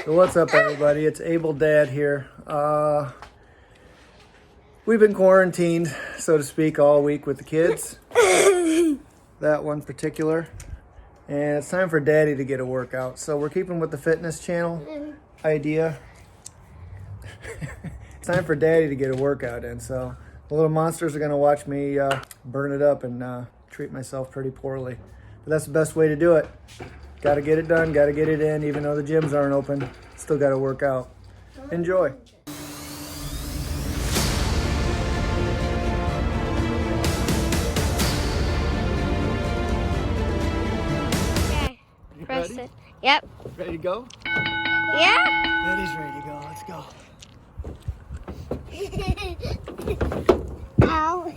So what's up, everybody? It's Able Dad here. We've been quarantined, so to speak, all week with the kids. That one particular. And it's time for Daddy to get a workout. So we're keeping with the fitness channel idea. It's time for Daddy to get a workout in. So the little monsters are going to watch me burn it up and treat myself pretty poorly. But that's the best way to do it. Got to get it done, got to get it in, even though the gyms aren't open. Still got to work out. Enjoy. Okay, press it. Yep. Ready to go? Yeah. Daddy's ready to go. Let's go. Ow.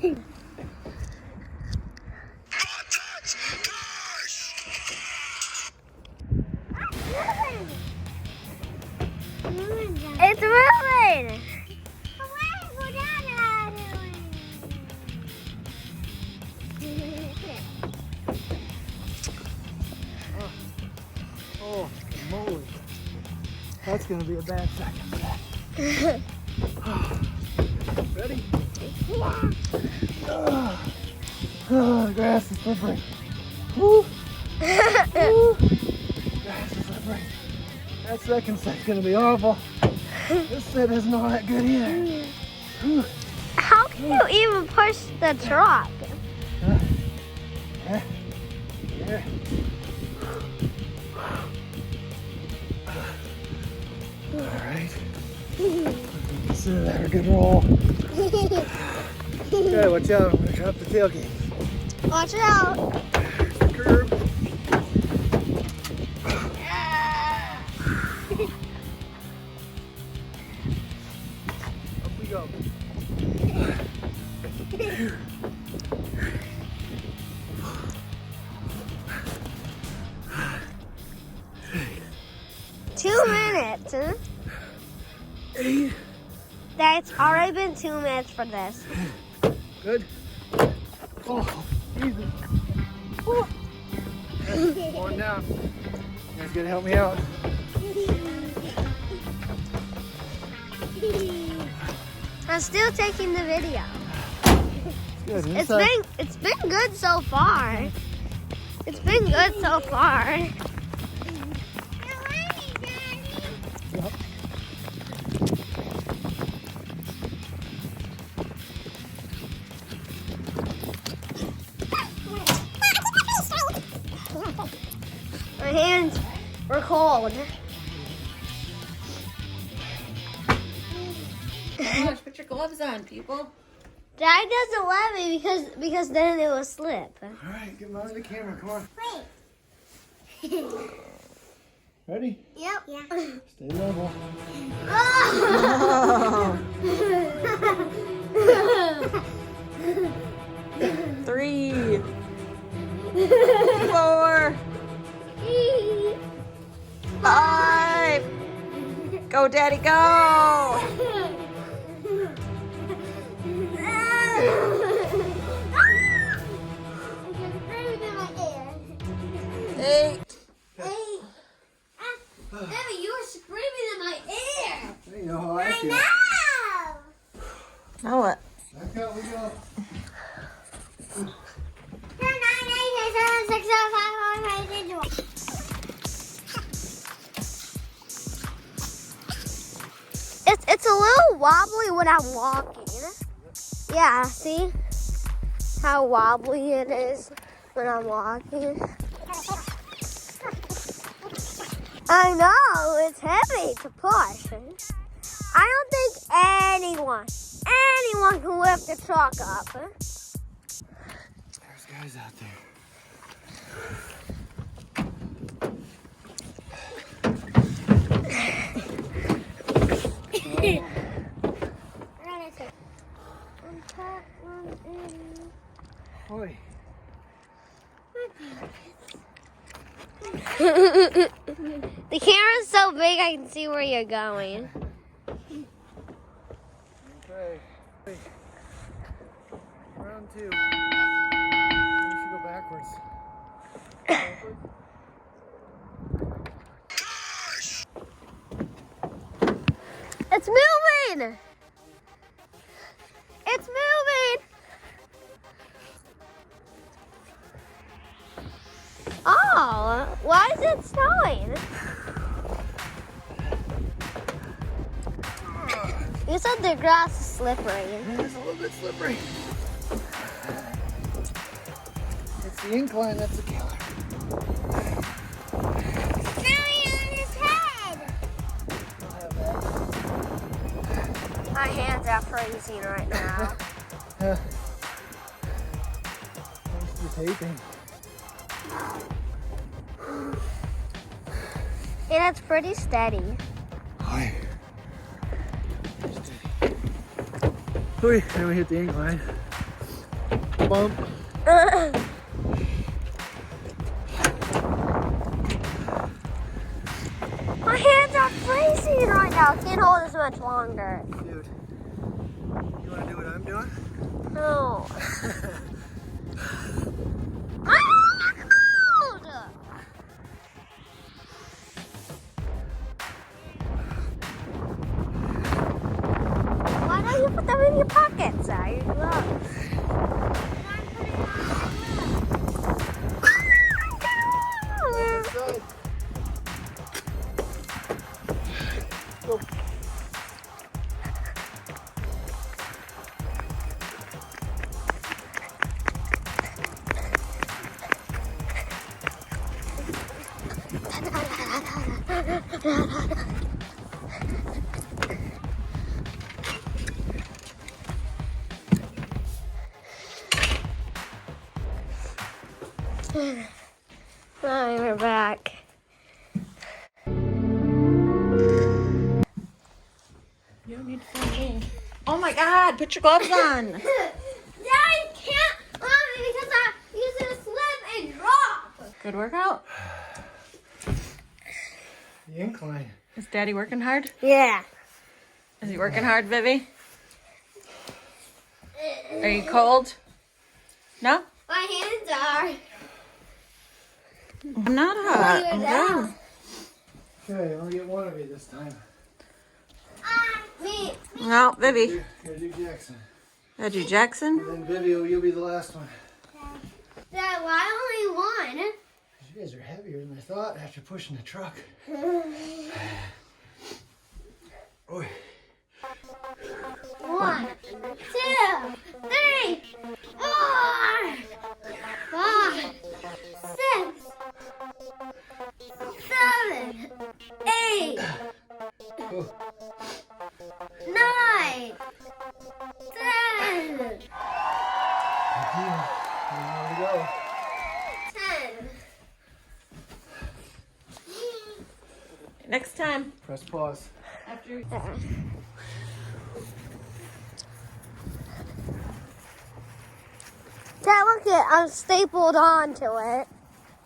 It's moving! Oh, moly. That's going to be a bad second for that. Ready? Yeah. Oh, the grass is slippery. Woo. Woo. Grass is slippery. That second set's going to be awful. This set isn't all that good either. How can you even push the truck? Yeah. All right. Consider that a good roll. Okay, watch out. I'm going to drop the tailgate. Watch out. The curb. Up we go. 2 minutes, huh? 8. That's already been 2 minutes for this. Good. Oh, easy. Woo. Going down. You guys gonna help me out? I'm still taking the video. Good. It's been good so far. It's been good so far. Yep. My hands were cold. Gosh, put your gloves on, people. Dad doesn't let me because then it will slip. All right, get behind the camera. Come on. Wait. Ready? Yep. Yeah. Stay level. Three. 4. 5. Go, Daddy, go. 8. Debbie, you were screaming in my ear. You know how I feel. Now what? Back out we go. It's a little wobbly when I'm walking. Yeah, see how wobbly it is when I'm walking? I know, it's heavy to push. I don't think anyone can lift the truck up. There's guys out there. Boy. The camera's so big I can see where you're going. Okay. Round 2. You should go backwards. moving! It's moving! Oh, why is it snowing? You said the grass is slippery. It's a little bit slippery. It's the incline that's the killer. My hands are freezing right now. Where's the taping? And it's pretty steady. Hi. Hooey, then we hit the incline. Bump. My hands are freezing right now. Can't hold as much longer. Dude, you want to do what I'm doing? No. I'm cold. Why don't you put them in your pockets? Your gloves. Good. Go. Now we're back. You don't need to phone me. Oh my God, put your gloves on. Daddy can't, Mommy, because I'm using a slip and drop. Good workout. The incline. Is Daddy working hard? Yeah. Is he working hard, Vivi? Are you cold? No? My hands are. I'm not hot. You're I'm down. good. Okay, I'll get one of you this time. Me. No, Vivi. Here's you, Jackson. Reggie Jackson. And then Vivi, you'll be the last one. Dad, why only one? You guys are heavier than I thought after pushing the truck. Oy. 1, 2, 3, 4, 5, 6, 7, 8, Oh. 9, 10, Good deal. There we go. 10. Next time. Press pause. After. Dad, look it, I'm stapled onto it.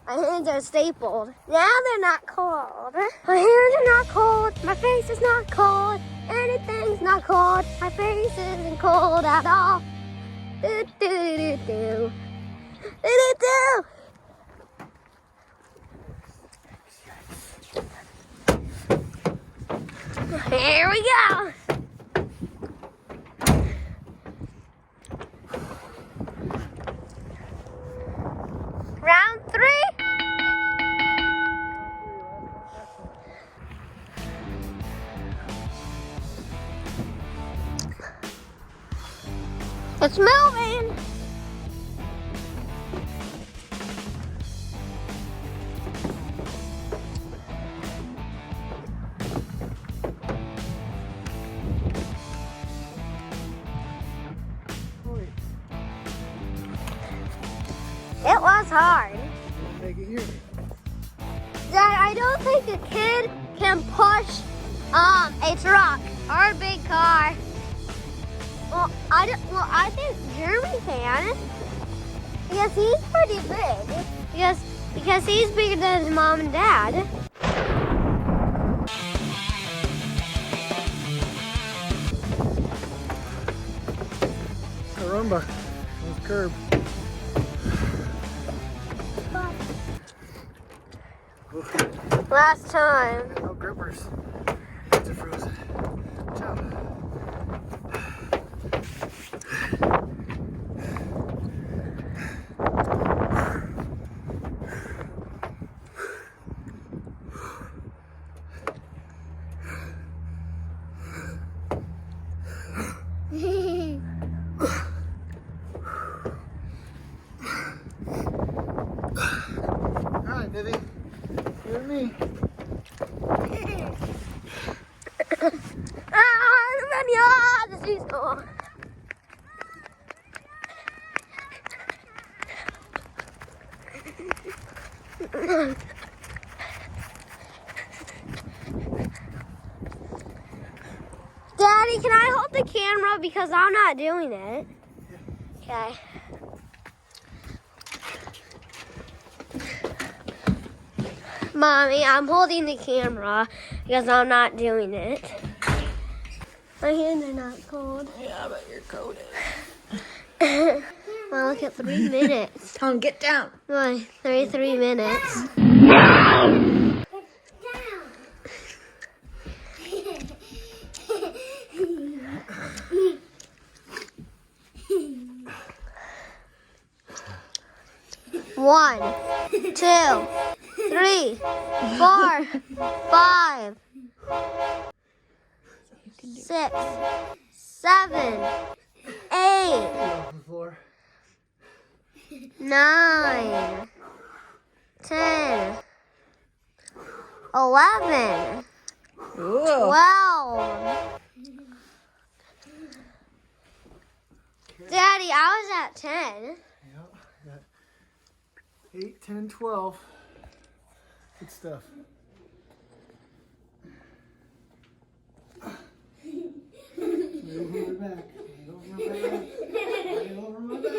My hands are stapled. Now they're not cold. My hands are not cold. My face is not cold. Anything's not cold. My face isn't cold at all. Do do do do. Do do do. Here we go. Round 3. It's moving. It was hard. Make it here. Dad, I don't think a kid can push a truck or a big car. Well, I think Jeremy can. Because he's pretty big. Because he's bigger than his mom and dad. Caramba. Those curb. Last time. No grippers. It's frozen. Ciao. Oh. Daddy, can I hold the camera because I'm not doing it? Okay. Mommy, I'm holding the camera because I'm not doing it. My hands are not cold. Yeah, but you're coated. Well, look at 3 minutes. Tell him, get down. Why? 3 minutes. One, 2, 3, 4, 5, 6, 7, 8, 9, 10, 11, Ooh. 12. Daddy, I was at 10. 8, 10, 12. Good stuff. Move over back. Move over my back. Move over my back.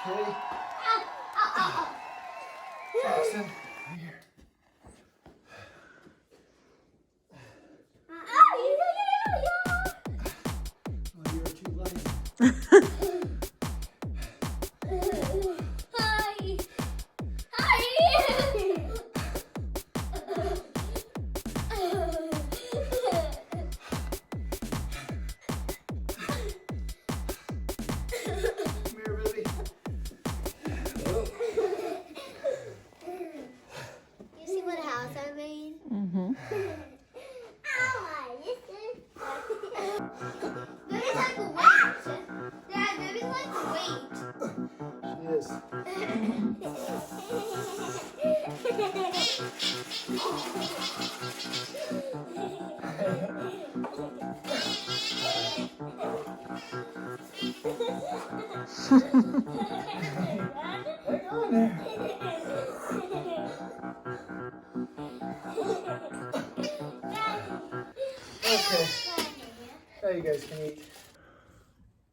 Okay. Jackson, come here. Oh, you're too light. Come here, Vivi. You see what house I made? Mm-hmm. Baby's like weight. Dad, baby's like weight. She is. Hang on there. Okay. Now you guys can eat.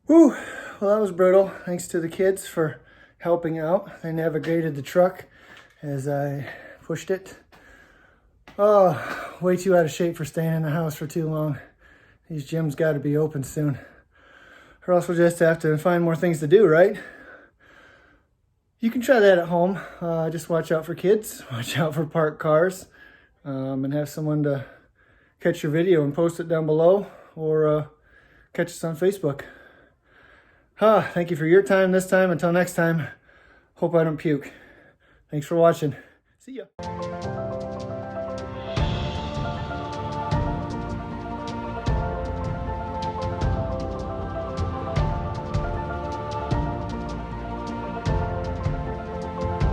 Whew. Well, that was brutal. Thanks to the kids for helping out. They navigated the truck as I pushed it. Oh, way too out of shape for staying in the house for too long. These gyms got to be open soon. Or else we'll just have to find more things to do, right? You can try that at home. Just watch out for kids, watch out for parked cars, and have someone to catch your video and post it down below, or catch us on Facebook. Thank you for your time this time. Until next time, hope I don't puke. Thanks for watching. See ya.